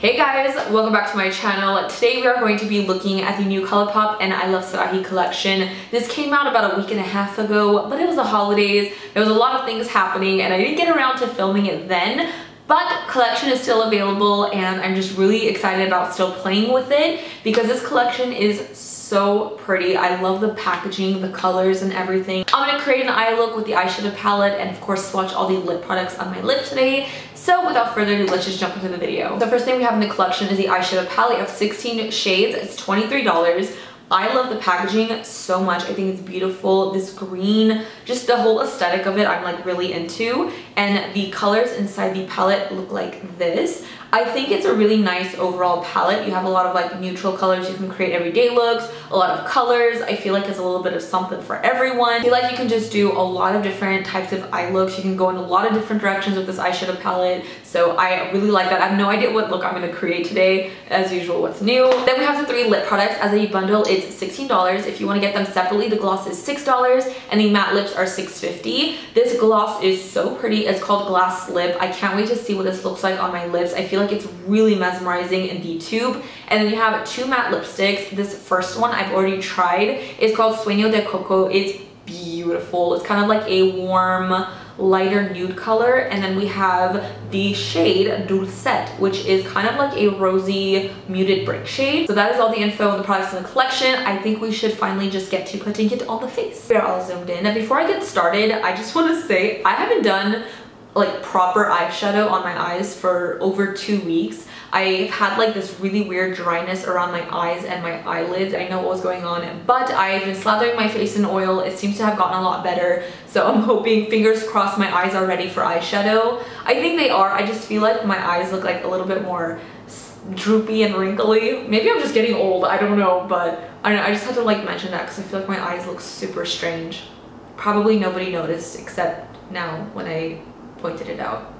Hey guys, welcome back to my channel. Today we are going to be looking at the new Colourpop and Iluvsarahii collection. This came out about a week and a half ago, but it was the holidays. There was a lot of things happening and I didn't get around to filming it then. But collection is still available and I'm just really excited about still playing with it because this collection is so pretty. I love the packaging, the colors and everything. I'm gonna create an eye look with the eyeshadow palette and of course swatch all the lip products on my lip today. So without further ado, let's just jump into the video. The first thing we have in the collection is the eyeshadow palette of 16 shades. It's $23. I love the packaging so much. I think it's beautiful. This green, just the whole aesthetic of it, I'm like really into. And the colors inside the palette look like this. I think it's a really nice overall palette. You have a lot of like neutral colors. You can create everyday looks, a lot of colors. I feel like it's a little bit of something for everyone. I feel like you can just do a lot of different types of eye looks. You can go in a lot of different directions with this eyeshadow palette. So I really like that. I have no idea what look I'm gonna create today. As usual, what's new. Then we have the 3 lip products as a bundle. It's $16. If you wanna get them separately, the gloss is $6 and the matte lips are $6.50. This gloss is so pretty. It's called Glass Lip. I can't wait to see what this looks like on my lips. I feel like it's really mesmerizing in the tube. And then you have 2 matte lipsticks. This first one I've already tried. It's called Sueno de Coco. It's beautiful. It's kind of like a warm, lighter nude color. And then we have the shade Dulcet, which is kind of like a rosy muted brick shade. So that is all the info on the products in the collection. I think we should finally just get to putting it on the face. We're all zoomed in. And before I get started, I just want to say I haven't done like proper eyeshadow on my eyes for over 2 weeks. I've had like this really weird dryness around my eyes and my eyelids. I know what was going on, but I've been slathering my face in oil. It seems to have gotten a lot better. So I'm hoping, fingers crossed, my eyes are ready for eyeshadow. I think they are. I just feel like my eyes look like a little bit more droopy and wrinkly. Maybe I'm just getting old, I don't know, but I don't know, I just had to like mention that because I feel like my eyes look super strange. Probably nobody noticed except now when I pointed it out.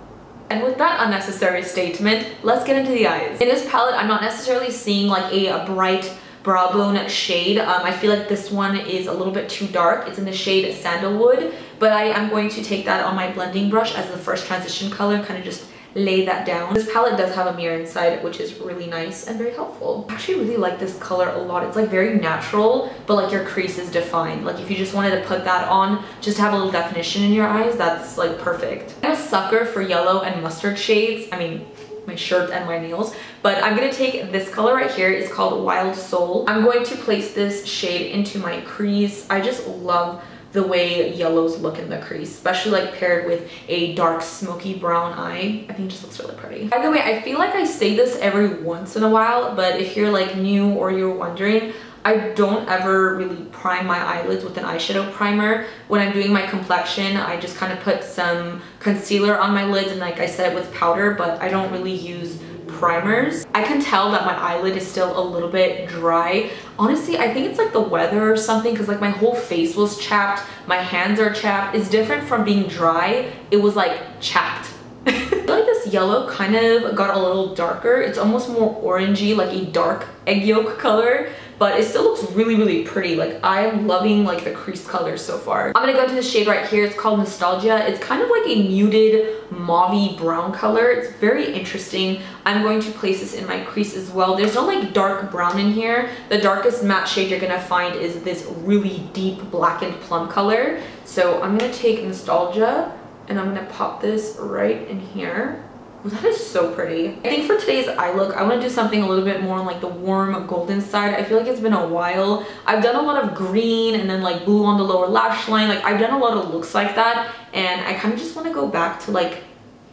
And with that unnecessary statement, let's get into the eyes. In this palette, I'm not necessarily seeing like a bright brow bone shade. I feel like this one is a little bit too dark. It's in the shade Sandalwood, but I am going to take that on my blending brush as the first transition color and kind of just lay that down. This palette does have a mirror inside, which is really nice and very helpful. I actually really like this color a lot. It's like very natural, but like your crease is defined. Like if you just wanted to put that on just to have a little definition in your eyes, that's like perfect. I'm a sucker for yellow and mustard shades. I mean, my shirt and my nails, but I'm gonna take this color right here. It's called Wild Soul. I'm going to place this shade into my crease. I just love the way yellows look in the crease, especially like paired with a dark smoky brown eye. I think it just looks really pretty. By the way, I feel like I say this every once in a while, but if you're like new or you're wondering, I don't ever really prime my eyelids with an eyeshadow primer. When I'm doing my complexion, I just kind of put some concealer on my lids and like I set it with powder, but I don't really use primers. I can tell that my eyelid is still a little bit dry. Honestly, I think it's like the weather or something because like my whole face was chapped, my hands are chapped. It's different from being dry. It was like chapped. I feel like this yellow kind of got a little darker. It's almost more orangey, like a dark egg yolk color, but it still looks really, really pretty. Like I'm loving like the crease color so far. I'm gonna go to the shade right here. It's called Nostalgia. It's kind of like a muted mauvey brown color. It's very interesting. I'm going to place this in my crease as well. There's no like dark brown in here. The darkest matte shade you're gonna find is this really deep blackened plum color. So I'm gonna take Nostalgia and I'm gonna pop this right in here. Oh, that is so pretty. I think for today's eye look, I want to do something a little bit more on like the warm golden side. I feel like it's been a while. I've done a lot of green and then like blue on the lower lash line. Like I've done a lot of looks like that and I kind of just want to go back to like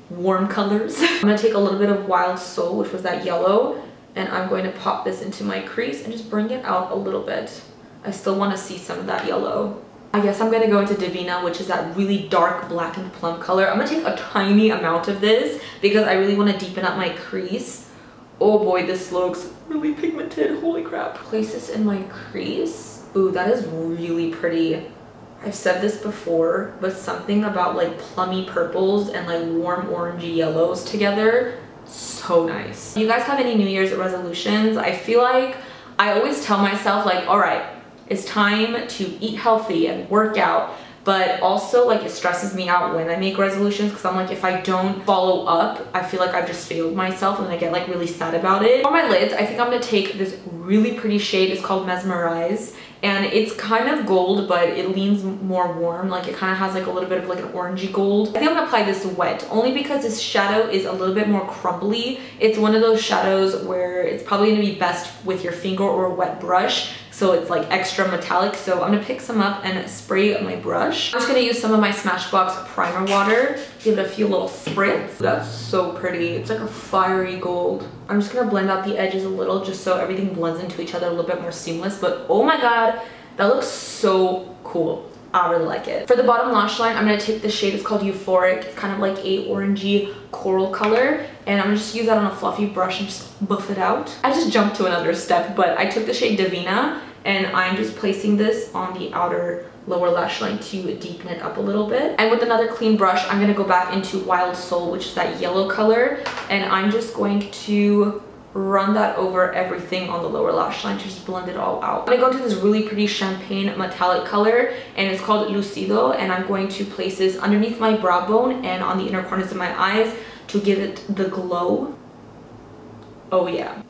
warm colors. I'm gonna take a little bit of Wild Soul, which was that yellow, and I'm going to pop this into my crease and just bring it out a little bit. I still want to see some of that yellow. I guess I'm gonna go into Divina, which is that really dark blackened plum color. I'm gonna take a tiny amount of this because I really want to deepen up my crease. Oh boy, this looks really pigmented, holy crap. Place this in my crease. Ooh, that is really pretty. I've said this before, but something about like plummy purples and like warm orangey yellows together, so nice. You guys have any New Year's resolutions? I feel like I always tell myself like, all right, it's time to eat healthy and work out, but also like it stresses me out when I make resolutions because I'm like, if I don't follow up, I feel like I've just failed myself and I get like really sad about it. For my lids, I think I'm gonna take this really pretty shade. It's called Mesmerize, and it's kind of gold, but it leans more warm. Like it kind of has like a little bit of like an orangey gold. I think I'm gonna apply this wet only because this shadow is a little bit more crumbly. It's one of those shadows where it's probably gonna be best with your finger or a wet brush. So it's like extra metallic. So I'm gonna pick some up and spray my brush. I'm just gonna use some of my Smashbox primer water, give it a few little spritz. That's so pretty. It's like a fiery gold. I'm just gonna blend out the edges a little just so everything blends into each other a little bit more seamless. But oh my god, that looks so cool. I really like it. For the bottom lash line, I'm gonna take this shade. It's called Euphoric. It's kind of like a orangey coral color, and I'm gonna just use that on a fluffy brush and just buff it out. I just jumped to another step, but I took the shade Divina, and I'm just placing this on the outer lower lash line to deepen it up a little bit. And with another clean brush, I'm gonna go back into Wild Soul, which is that yellow color, and I'm just going to run that over everything on the lower lash line to just blend it all out. I'm gonna go into this really pretty champagne metallic color, and it's called Lucido, and I'm going to place this underneath my brow bone and on the inner corners of my eyes to give it the glow. Oh yeah.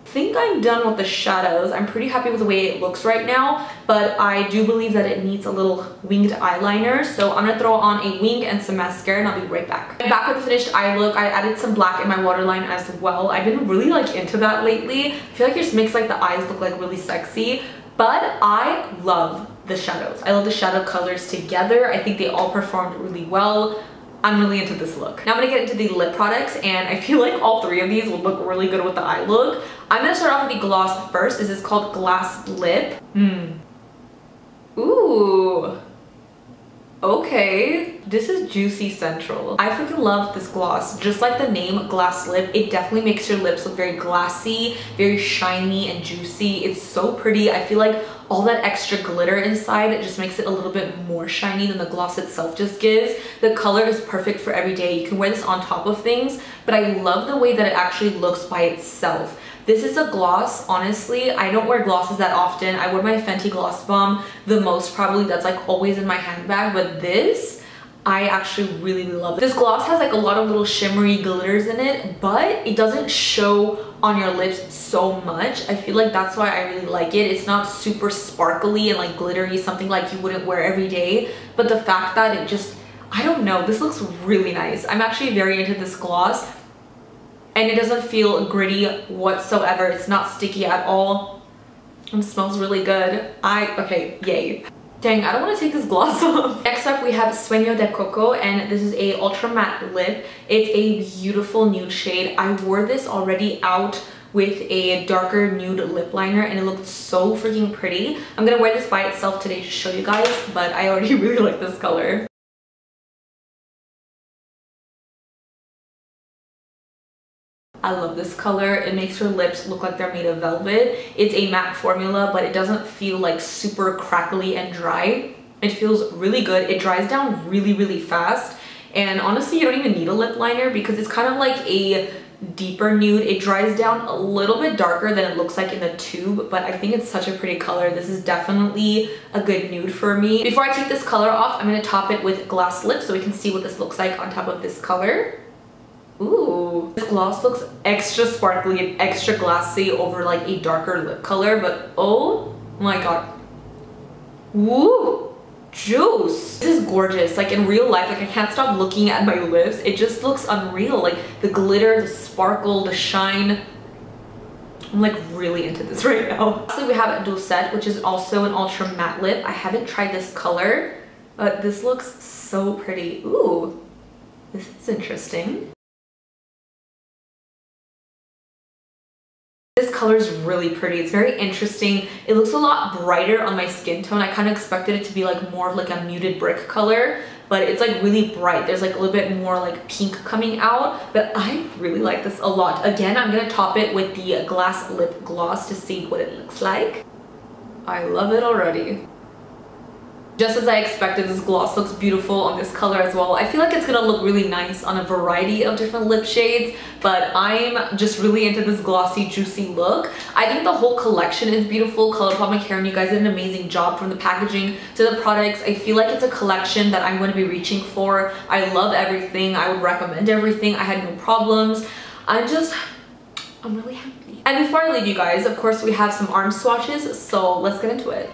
I think I'm done with the shadows. I'm pretty happy with the way it looks right now, but I do believe that it needs a little winged eyeliner. So I'm gonna throw on a wing and some mascara, and I'll be right back. I'm back with the finished eye look. I added some black in my waterline as well. I've been really like into that lately. I feel like it just makes like the eyes look like really sexy, but I love the shadows. I love the shadow colors together. I think they all performed really well. I'm really into this look. Now I'm gonna get into the lip products, and I feel like all three of these would look really good with the eye look. I'm gonna start off with the gloss first. This is called Glass Lip. Ooh. Okay, this is Juicy Central. I freaking love this gloss. Just like the name, Glass Lip, it definitely makes your lips look very glassy, very shiny and juicy. It's so pretty. I feel like all that extra glitter inside, it just makes it a little bit more shiny than the gloss itself just gives. The color is perfect for every day. You can wear this on top of things, but I love the way that it actually looks by itself. This is a gloss, honestly, I don't wear glosses that often. I wear my Fenty Gloss Bomb the most probably. That's like always in my handbag, but this, I actually really love it. This gloss has like a lot of little shimmery glitters in it, but it doesn't show on your lips so much. I feel like that's why I really like it. It's not super sparkly and like glittery, something like you wouldn't wear every day, but the fact that it just, I don't know, this looks really nice. I'm actually very into this gloss. And it doesn't feel gritty whatsoever. It's not sticky at all. It smells really good. Okay, yay. Dang, I don't want to take this gloss off. Next up, we have Sueno de Coco, and this is a ultra matte lip. It's a beautiful nude shade. I wore this already out with a darker nude lip liner, and it looked so freaking pretty. I'm gonna wear this by itself today to show you guys, but I already really like this color. I love this color. It makes your lips look like they're made of velvet. It's a matte formula, but it doesn't feel like super crackly and dry. It feels really good. It dries down really, really fast. And honestly, you don't even need a lip liner because it's kind of like a deeper nude. It dries down a little bit darker than it looks like in the tube, but I think it's such a pretty color. This is definitely a good nude for me. Before I take this color off, I'm going to top it with Glass Lip so we can see what this looks like on top of this color. Ooh, this gloss looks extra sparkly and extra glassy over like a darker lip color, but oh my god. Woo! Juice! This is gorgeous. Like in real life, like I can't stop looking at my lips. It just looks unreal. Like the glitter, the sparkle, the shine. I'm like really into this right now. Lastly, we have Dulcet, which is also an ultra matte lip. I haven't tried this color, but this looks so pretty. Ooh, this is interesting. This color is really pretty. It's very interesting. It looks a lot brighter on my skin tone. I kind of expected it to be like more of like a muted brick color, but it's like really bright. There's like a little bit more like pink coming out, but I really like this a lot. Again, I'm gonna top it with the Glass Lip Gloss to see what it looks like. I love it already. Just as I expected, this gloss looks beautiful on this color as well. I feel like it's gonna look really nice on a variety of different lip shades, but I'm just really into this glossy, juicy look. I think the whole collection is beautiful. Colourpop and Karen, you guys did an amazing job from the packaging to the products. I feel like it's a collection that I'm going to be reaching for. I love everything. I would recommend everything. I had no problems. I'm really happy. And before I leave you guys, of course, we have some arm swatches, so let's get into it.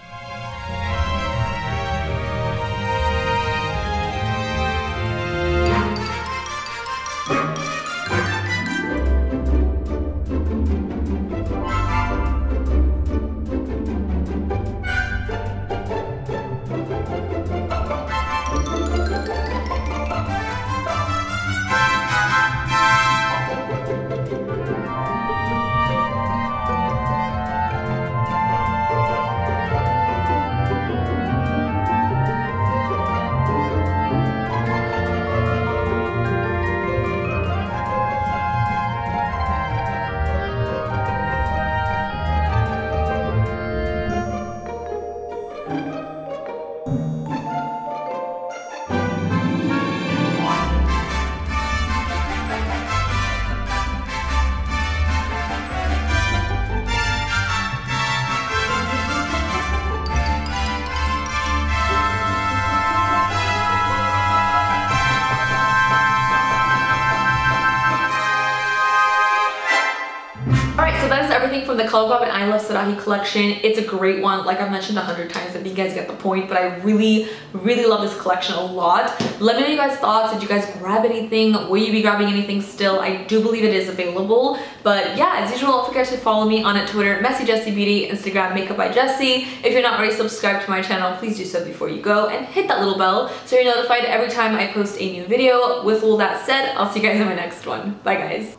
Everything from the Colourpop and Iluvsarahii collection. It's a great one. Like I've mentioned 100 times, I think you guys get the point, but I really love this collection a lot. Let me know your guys' thoughts. Did you guys grab anything? Will you be grabbing anything still? I do believe it is available, but yeah, as usual, don't forget to follow me on Twitter, mesijesibeauty, Instagram, Makeup by Jesi. If you're not already subscribed to my channel, please do so before you go, and hit that little bell so you're notified every time I post a new video. With all that said, I'll see you guys in my next one. Bye guys.